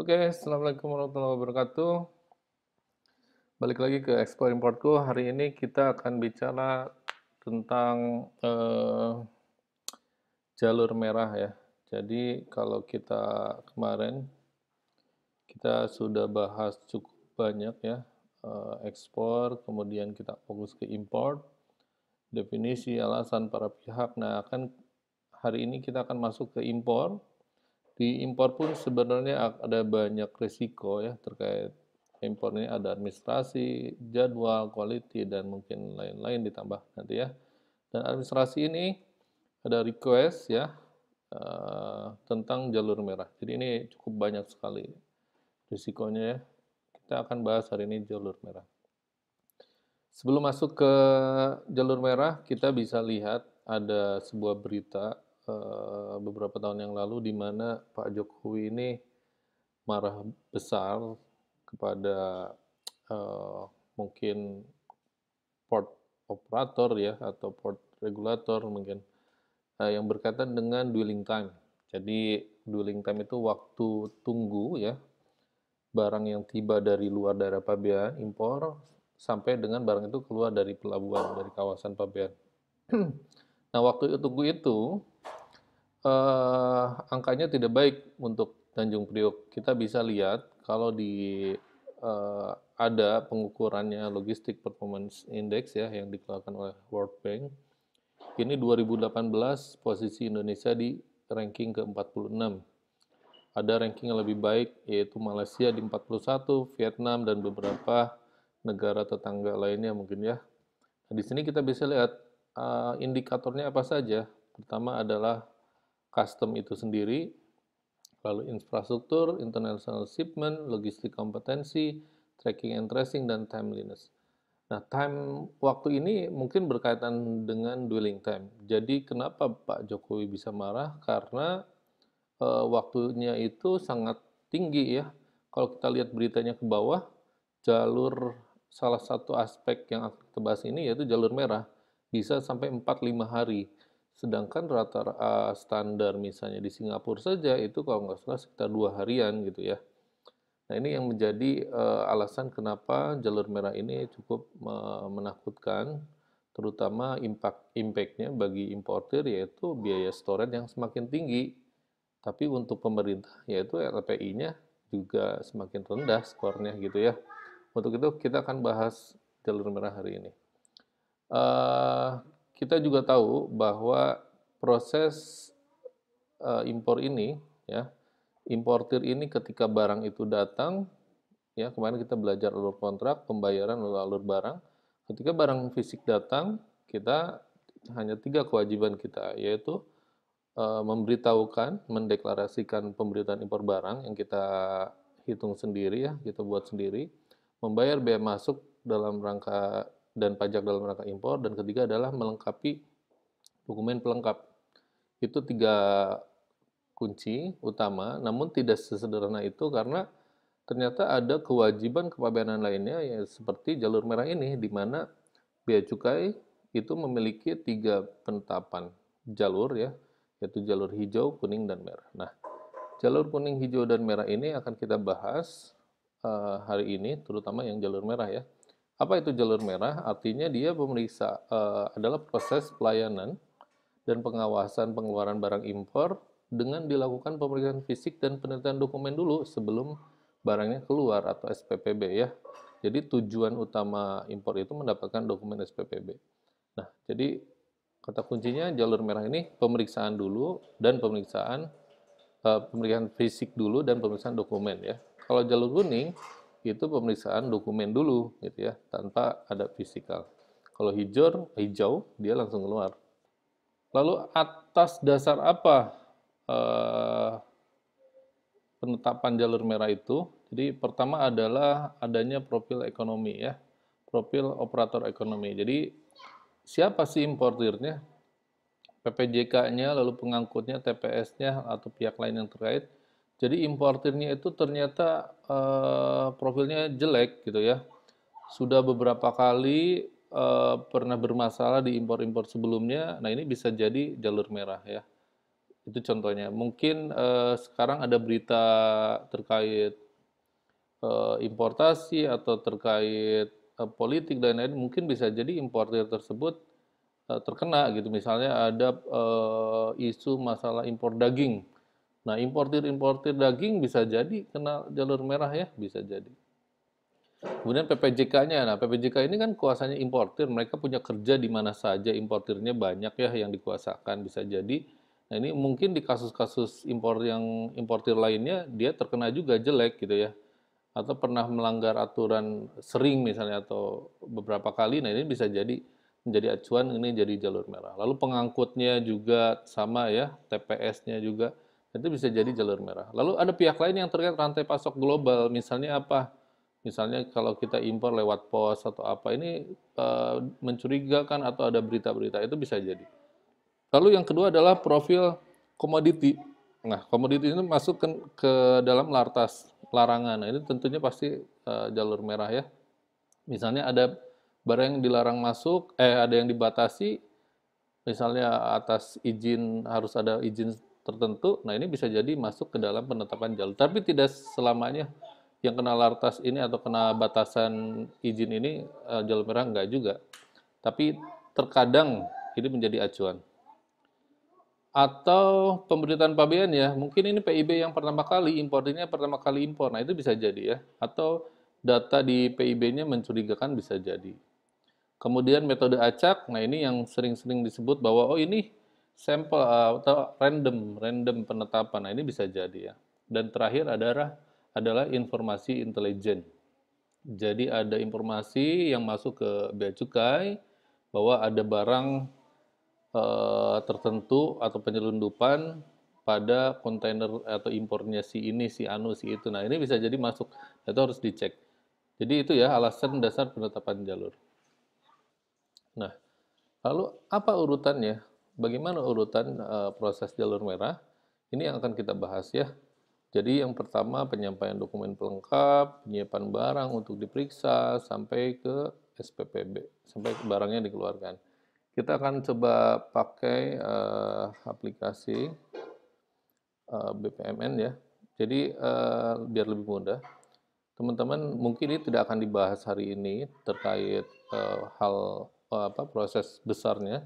Oke, Assalamualaikum warahmatullahi wabarakatuh. Balik lagi ke ekspor importku. Hari ini kita akan bicara tentang jalur merah ya. Jadi kalau kita kemarin kita sudah bahas cukup banyak ya, ekspor, kemudian kita fokus ke import, definisi, alasan para pihak. Nah, akan hari ini kita akan masuk ke impor. Di impor pun sebenarnya ada banyak risiko ya terkait impor ini, ada administrasi, jadwal, quality, dan mungkin lain-lain ditambah nanti ya. Dan administrasi ini ada request ya tentang jalur merah. Jadi ini cukup banyak sekali risikonya ya. Kita akan bahas hari ini jalur merah. Sebelum masuk ke jalur merah, kita bisa lihat ada sebuah berita beberapa tahun yang lalu di mana Pak Jokowi ini marah besar kepada eh, mungkin port operator ya atau port regulator mungkin yang berkaitan dengan dwelling time. Jadi dwelling time itu waktu tunggu ya barang yang tiba dari luar daerah pabean impor sampai dengan barang itu keluar dari pelabuhan dari kawasan pabean. Nah, waktu tunggu itu angkanya tidak baik untuk Tanjung Priok. Kita bisa lihat kalau di ada pengukurannya Logistic Performance Index ya yang dikeluarkan oleh World Bank. Ini 2018 posisi Indonesia di ranking ke-46. Ada ranking yang lebih baik yaitu Malaysia di 41, Vietnam dan beberapa negara tetangga lainnya mungkin ya. Nah, di sini kita bisa lihat indikatornya apa saja. Pertama adalah custom itu sendiri, lalu infrastruktur, international shipment, logistik kompetensi, tracking and tracing, dan timeliness. Nah, waktu ini mungkin berkaitan dengan dwelling time. Jadi kenapa Pak Jokowi bisa marah? Karena waktunya itu sangat tinggi ya. Kalau kita lihat beritanya ke bawah, jalur salah satu aspek yang akan kita bahas ini yaitu jalur merah bisa sampai 4-5 hari. Sedangkan rata standar misalnya di Singapura saja itu kalau nggak salah sekitar 2 harian gitu ya. Nah ini yang menjadi alasan kenapa jalur merah ini cukup menakutkan, terutama impact-nya bagi importer yaitu biaya storage yang semakin tinggi. Tapi untuk pemerintah yaitu LPI-nya juga semakin rendah skornya gitu ya. Untuk itu kita akan bahas jalur merah hari ini. Uh, kita juga tahu bahwa proses impor ini ya, importir ini ketika barang itu datang ya, kemarin kita belajar alur kontrak, pembayaran lalu alur barang. Ketika barang fisik datang, kita hanya 3 kewajiban kita, yaitu memberitahukan, mendeklarasikan pemberitaan impor barang yang kita hitung sendiri ya, kita buat sendiri, membayar bea masuk dalam rangka dan pajak dalam rangka impor, dan ketiga adalah melengkapi dokumen pelengkap. Itu 3 kunci utama, namun tidak sesederhana itu karena ternyata ada kewajiban kepabeanan lainnya ya seperti jalur merah ini di mana bea cukai itu memiliki 3 penetapan jalur ya, yaitu jalur hijau, kuning, dan merah. Nah, jalur kuning, hijau, dan merah ini akan kita bahas hari ini, terutama yang jalur merah ya. Apa itu jalur merah? Artinya dia adalah proses pelayanan dan pengawasan pengeluaran barang impor dengan dilakukan pemeriksaan fisik dan penelitian dokumen dulu sebelum barangnya keluar atau SPPB ya. Jadi tujuan utama impor itu mendapatkan dokumen SPPB. Nah, jadi kata kuncinya jalur merah ini pemeriksaan dulu dan pemeriksaan fisik dulu dan pemeriksaan dokumen ya. Kalau jalur kuning itu pemeriksaan dokumen dulu gitu ya, tanpa ada fisikal. Kalau hijau dia langsung keluar. Lalu atas dasar apa eh, penetapan jalur merah itu? Jadi pertama adalah adanya profil ekonomi ya, profil operator ekonomi. Jadi siapa sih importirnya? PPJK-nya, lalu pengangkutnya, TPS-nya, atau pihak lain yang terkait. Jadi importirnya itu ternyata profilnya jelek gitu ya. Sudah beberapa kali pernah bermasalah di impor-impor sebelumnya. Nah ini bisa jadi jalur merah ya. Itu contohnya. Mungkin sekarang ada berita terkait importasi atau terkait politik dan lain-lain, mungkin bisa jadi importir tersebut terkena gitu. Misalnya ada isu masalah impor daging. Nah, importir-importir daging bisa jadi kena jalur merah ya, bisa jadi. Kemudian PPJK-nya, nah PPJK ini kan kuasanya importir, mereka punya kerja di mana saja, importirnya banyak ya yang dikuasakan, bisa jadi. Nah ini mungkin di kasus-kasus impor yang importir lainnya, dia terkena juga jelek gitu ya. Atau pernah melanggar aturan sering misalnya, atau beberapa kali, nah ini bisa jadi menjadi acuan, ini jadi jalur merah. Lalu pengangkutnya juga sama ya, TPS-nya juga, itu bisa jadi jalur merah. Lalu ada pihak lain yang terkait rantai pasok global, misalnya apa? Misalnya kalau kita impor lewat pos atau apa, ini mencurigakan atau ada berita-berita, itu bisa jadi. Lalu yang kedua adalah profil komoditi. Nah, komoditi ini masuk ke dalam lartas larangan. Nah, ini tentunya pasti jalur merah ya. Misalnya ada barang yang dilarang masuk, ada yang dibatasi, misalnya atas izin, harus ada izin tertentu. Nah, ini bisa jadi masuk ke dalam penetapan jalur. Tapi tidak selamanya yang kena lartas ini atau kena batasan izin ini jalur merah, enggak juga. Tapi terkadang ini menjadi acuan. Atau pemberitaan pabean ya, mungkin ini PIB yang pertama kali, impornya pertama kali impor, nah itu bisa jadi ya. Atau data di PIB-nya mencurigakan, bisa jadi. Kemudian metode acak, nah ini yang sering-sering disebut bahwa oh ini sampel atau random penetapan, nah ini bisa jadi ya. Dan terakhir adalah informasi intelijen. Jadi ada informasi yang masuk ke bea cukai bahwa ada barang tertentu atau penyelundupan pada kontainer atau impornya si ini, si anu, si itu. Nah, ini bisa jadi masuk. Itu harus dicek. Jadi itu ya alasan dasar penetapan jalur. Nah, lalu apa urutannya? Bagaimana urutan proses jalur merah? Ini yang akan kita bahas ya. Jadi yang pertama penyampaian dokumen pelengkap, penyiapan barang untuk diperiksa sampai ke SPPB, sampai barangnya dikeluarkan. Kita akan coba pakai aplikasi BPMN ya. Jadi biar lebih mudah, teman-teman mungkin ini tidak akan dibahas hari ini terkait hal apa proses besarnya.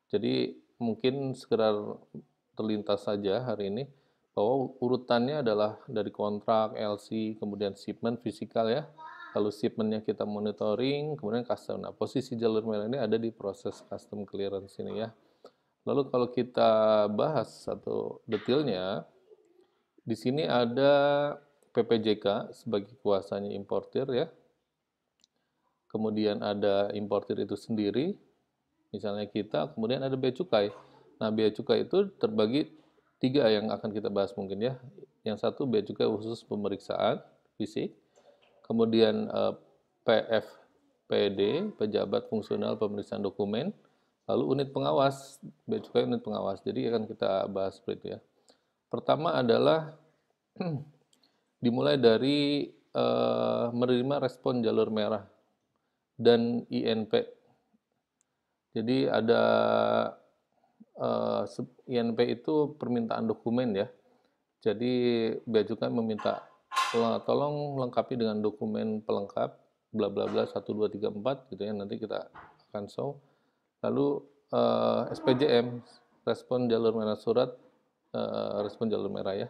Jadi mungkin sekedar terlintas saja hari ini bahwa urutannya adalah dari kontrak, LC, kemudian shipment fisikal ya. Lalu shipmentnya kita monitoring, kemudian custom. Nah, posisi jalur merah ini ada di proses custom clearance ini ya. Lalu kalau kita bahas satu detailnya, di sini ada PPJK sebagai kuasanya importir ya. Kemudian ada importir itu sendiri, misalnya kita, kemudian ada bea cukai. Nah, bea cukai itu terbagi tiga yang akan kita bahas mungkin ya. Yang satu bea cukai khusus pemeriksaan fisik, kemudian PFPD, pejabat fungsional pemeriksaan dokumen, lalu unit pengawas, bea cukai unit pengawas. Jadi akan kita bahas seperti itu ya. Pertama adalah dimulai dari menerima respon jalur merah dan INP. Jadi ada INP itu permintaan dokumen ya. Jadi bea cukai meminta tolong lengkapi dengan dokumen pelengkap bla bla bla 1 2 3 4 gitu ya, nanti kita akan show. Lalu SPJM, respon jalur merah surat, respon jalur merah ya.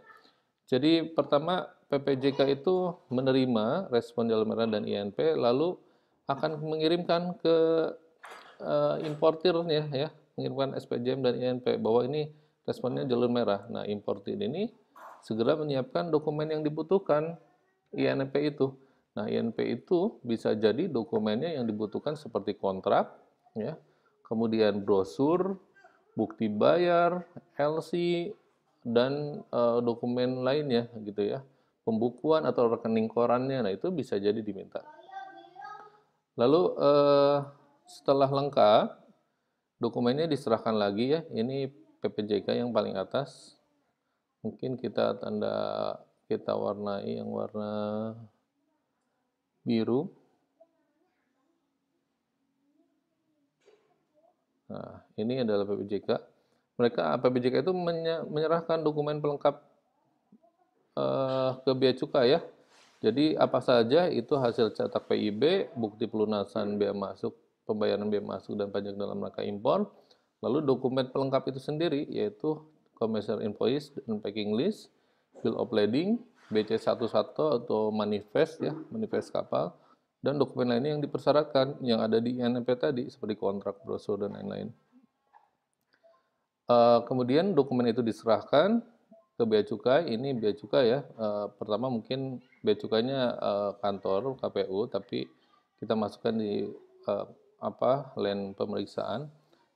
Jadi pertama PPJK itu menerima respon jalur merah dan INP, lalu akan mengirimkan ke importirnya ya, mengirimkan SPJM dan INP bahwa ini responnya jalur merah. Nah, importir ini segera menyiapkan dokumen yang dibutuhkan INP itu. Nah, INP itu bisa jadi dokumennya yang dibutuhkan seperti kontrak, ya, kemudian brosur, bukti bayar, LC, dan dokumen lainnya gitu ya, pembukuan atau rekening korannya. Nah, itu bisa jadi diminta. Lalu setelah lengkap, dokumennya diserahkan lagi ya. Ini PPJK yang paling atas. Mungkin kita warnai yang warna biru. Nah, ini adalah PPJK. Mereka PPJK itu menyerahkan dokumen pelengkap ke bea cukai ya. Jadi apa saja itu hasil cetak PIB, bukti pelunasan bea masuk, pembayaran bea masuk dan pajak dalam rangka impor, lalu dokumen pelengkap itu sendiri yaitu commercial invoice dan packing list, bill of lading, BC11 atau manifest ya, manifest kapal, dan dokumen lainnya yang dipersyaratkan yang ada di INMP tadi seperti kontrak, brosur dan lain-lain. Kemudian dokumen itu diserahkan ke bea cukai. Ini bea cukai ya. Pertama mungkin bea cukainya kantor KPU, tapi kita masukkan di land pemeriksaan.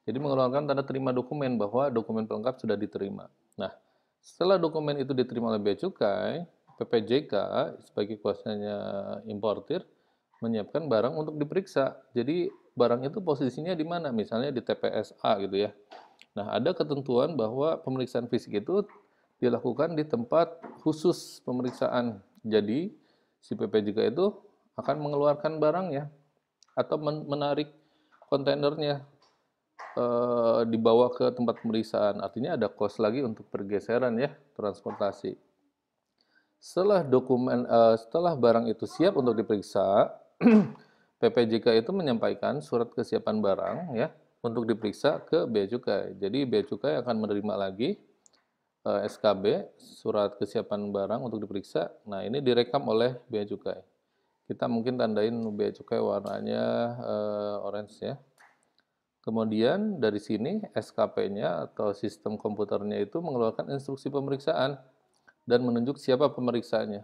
Jadi mengeluarkan tanda terima dokumen bahwa dokumen pelengkap sudah diterima. Nah, setelah dokumen itu diterima oleh bea cukai, PPJK sebagai kuasanya importir menyiapkan barang untuk diperiksa. Jadi barang itu posisinya di mana? Misalnya di TPS A gitu ya. Nah, ada ketentuan bahwa pemeriksaan fisik itu dilakukan di tempat khusus pemeriksaan. Jadi, si PPJK itu akan mengeluarkan barangnya atau menarik kontainernya dibawa ke tempat pemeriksaan. Artinya ada cost lagi untuk pergeseran ya, transportasi. Setelah barang itu siap untuk diperiksa, PPJK itu menyampaikan surat kesiapan barang ya untuk diperiksa ke bea cukai. Jadi bea cukai akan menerima lagi SKB, surat kesiapan barang untuk diperiksa. Nah, ini direkam oleh bea cukai. Kita mungkin tandain bea cukai warnanya orange ya. Kemudian dari sini SKP-nya atau sistem komputernya itu mengeluarkan instruksi pemeriksaan dan menunjuk siapa pemeriksaannya.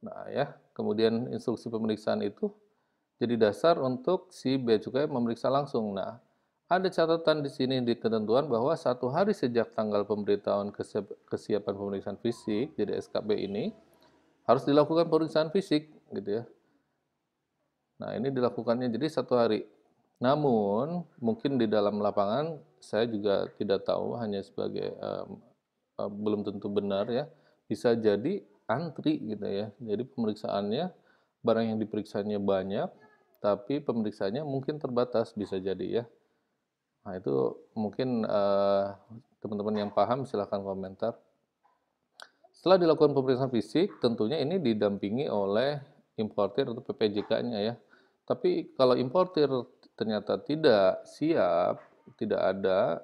Nah ya, kemudian instruksi pemeriksaan itu jadi dasar untuk si bea cukai memeriksa langsung. Nah, ada catatan di sini di ketentuan bahwa 1 hari sejak tanggal pemberitahuan kesiapan pemeriksaan fisik, jadi SKB ini harus dilakukan pemeriksaan fisik, gitu ya. Nah, ini dilakukannya jadi 1 hari. Namun, mungkin di dalam lapangan saya juga tidak tahu, hanya sebagai belum tentu benar ya. Bisa jadi antri gitu ya. Jadi pemeriksaannya, barang yang diperiksanya banyak, tapi pemeriksaannya mungkin terbatas, bisa jadi ya. Nah, itu mungkin teman-teman yang paham silahkan komentar. Setelah dilakukan pemeriksaan fisik, tentunya ini didampingi oleh importir atau PPJK-nya ya. Tapi kalau importir ternyata tidak siap, tidak ada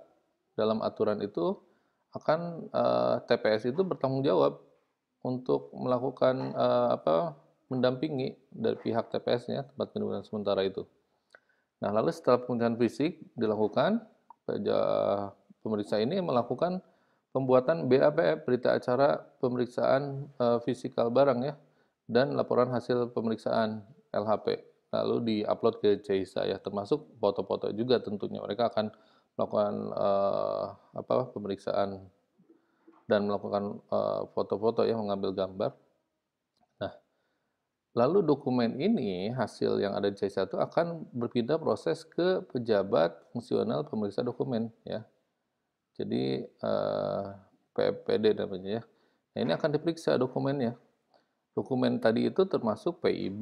dalam aturan itu, akan TPS itu bertanggung jawab untuk melakukan mendampingi dari pihak TPS-nya, tempat penimbunan sementara itu. Nah, lalu setelah pemeriksaan fisik dilakukan, pemeriksa ini melakukan pembuatan BAPF, berita acara pemeriksaan fisikal barang ya, dan laporan hasil pemeriksaan LHP. Lalu diupload ke CISA ya, termasuk foto-foto juga tentunya. Mereka akan melakukan pemeriksaan dan melakukan foto-foto ya, mengambil gambar. Nah, lalu dokumen ini, hasil yang ada di C1 akan berpindah proses ke pejabat fungsional pemeriksa dokumen ya. Jadi PPD namanya ya. Nah, ini akan diperiksa dokumennya. Dokumen tadi itu termasuk PIB,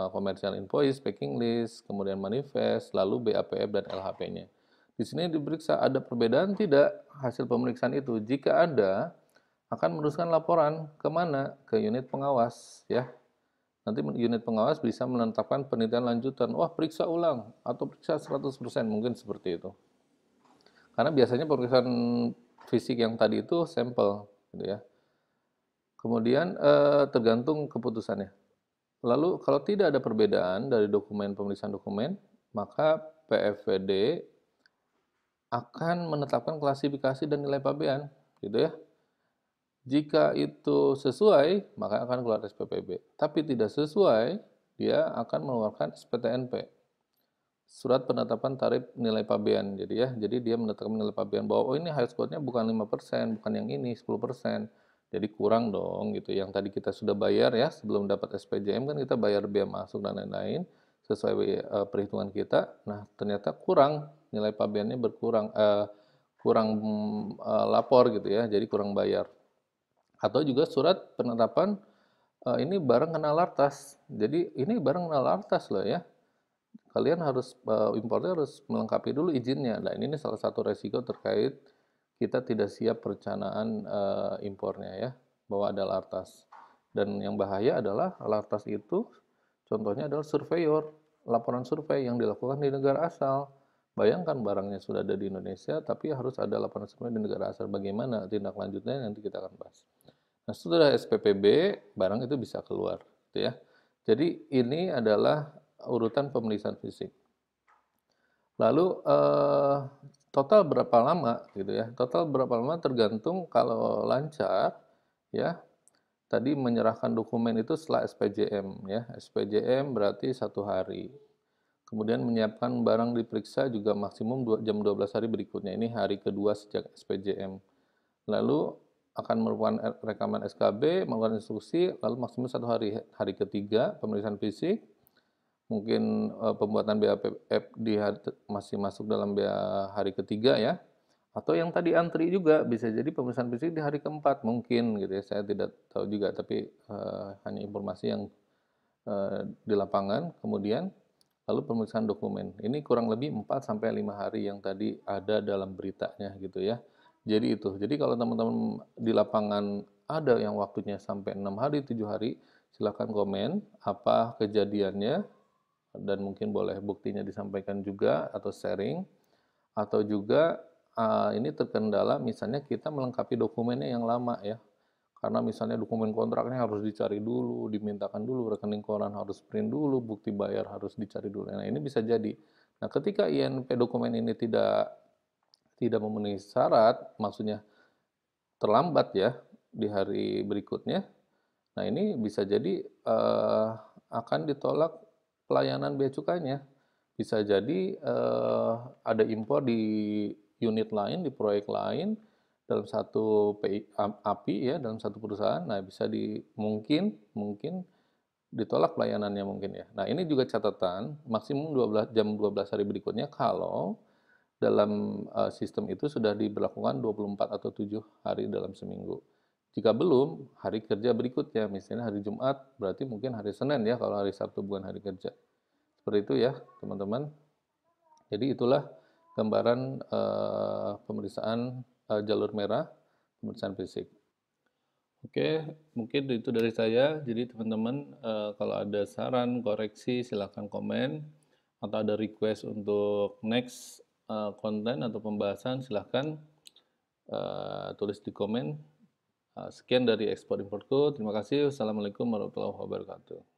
commercial invoice, packing list, kemudian manifest, lalu BAPF dan LHP-nya. Di sini diperiksa ada perbedaan tidak hasil pemeriksaan itu. Jika ada, akan meneruskan laporan kemana? Ke unit pengawas ya. Nanti unit pengawas bisa menetapkan penelitian lanjutan. Wah, periksa ulang atau periksa 100%, mungkin seperti itu. Karena biasanya pemeriksaan fisik yang tadi itu sampel gitu ya. Kemudian tergantung keputusannya. Lalu kalau tidak ada perbedaan dari dokumen pemeriksaan dokumen, maka PFVD akan menetapkan klasifikasi dan nilai pabean, gitu ya. Jika itu sesuai, maka akan keluar SPPB. Tapi tidak sesuai, dia akan mengeluarkan SPTNP. Surat penetapan tarif nilai pabean. Jadi dia menetapkan nilai pabean bahwa ini high score-nya bukan 5%, bukan yang ini 10%. Jadi kurang dong gitu. Yang tadi kita sudah bayar ya, sebelum dapat SPJM kan kita bayar biaya masuk dan lain-lain sesuai perhitungan kita. Nah, ternyata kurang, nilai pabeannya berkurang, kurang lapor gitu ya. Jadi kurang bayar. Atau juga surat penetapan ini barang kena lartas. Jadi ini barang kena lartas loh ya. kalian harus importer harus melengkapi dulu izinnya. Nah, ini salah satu resiko terkait kita tidak siap perencanaan impornya ya, bahwa ada lartas. Dan yang bahaya adalah lartas itu contohnya adalah surveyor, laporan survei yang dilakukan di negara asal. Bayangkan barangnya sudah ada di Indonesia, tapi harus ada laporan survei di negara asal. Bagaimana tindak lanjutnya nanti kita akan bahas. Nah, setelah SPPB, barang itu bisa keluar, gitu ya. Jadi ini adalah urutan pemeriksaan fisik. Lalu total berapa lama gitu ya? Total berapa lama tergantung kalau lancar ya. Tadi menyerahkan dokumen itu setelah SPJM ya. SPJM berarti 1 hari. Kemudian menyiapkan barang diperiksa juga maksimum jam 12 hari berikutnya. Ini hari kedua sejak SPJM. Lalu akan melakukan rekaman SKB, melakukan instruksi, lalu maksimum 1 hari. Hari ketiga pemeriksaan fisik, mungkin pembuatan BAPF masih masuk dalam hari ketiga ya, atau yang tadi antri juga bisa jadi pemeriksaan fisik di hari keempat mungkin gitu ya, saya tidak tahu juga, tapi hanya informasi yang di lapangan. Kemudian lalu pemeriksaan dokumen ini kurang lebih 4 sampai 5 hari yang tadi ada dalam beritanya gitu ya. Jadi itu, jadi kalau teman-teman di lapangan ada yang waktunya sampai 6 hari 7 hari, silakan komen apa kejadiannya, dan mungkin boleh buktinya disampaikan juga atau sharing, atau juga ini terkendala misalnya kita melengkapi dokumennya yang lama ya, karena misalnya dokumen kontraknya harus dicari dulu, dimintakan dulu, rekening koran harus print dulu, bukti bayar harus dicari dulu. Nah, ini bisa jadi. Nah, ketika INP dokumen ini tidak memenuhi syarat, maksudnya terlambat ya di hari berikutnya, nah ini bisa jadi akan ditolak pelayanan bea cukainya. Bisa jadi ada impor di unit lain, di proyek lain, dalam satu API ya, dalam satu perusahaan. Nah, bisa mungkin ditolak pelayanannya mungkin ya. Nah, ini juga catatan maksimum 12 hari berikutnya kalau dalam sistem itu sudah diberlakukan 24 atau 7 hari dalam seminggu. Jika belum, hari kerja berikutnya, misalnya hari Jumat, berarti mungkin hari Senin ya, kalau hari Sabtu bukan hari kerja. Seperti itu ya, teman-teman. Jadi itulah gambaran pemeriksaan jalur merah, pemeriksaan fisik. Oke, mungkin itu dari saya. Jadi teman-teman, kalau ada saran, koreksi, silakan komen. Atau ada request untuk next konten atau pembahasan, silahkan tulis di komen. Sekian dari Ekspor Importku. Terima kasih. Wassalamualaikum warahmatullahi wabarakatuh.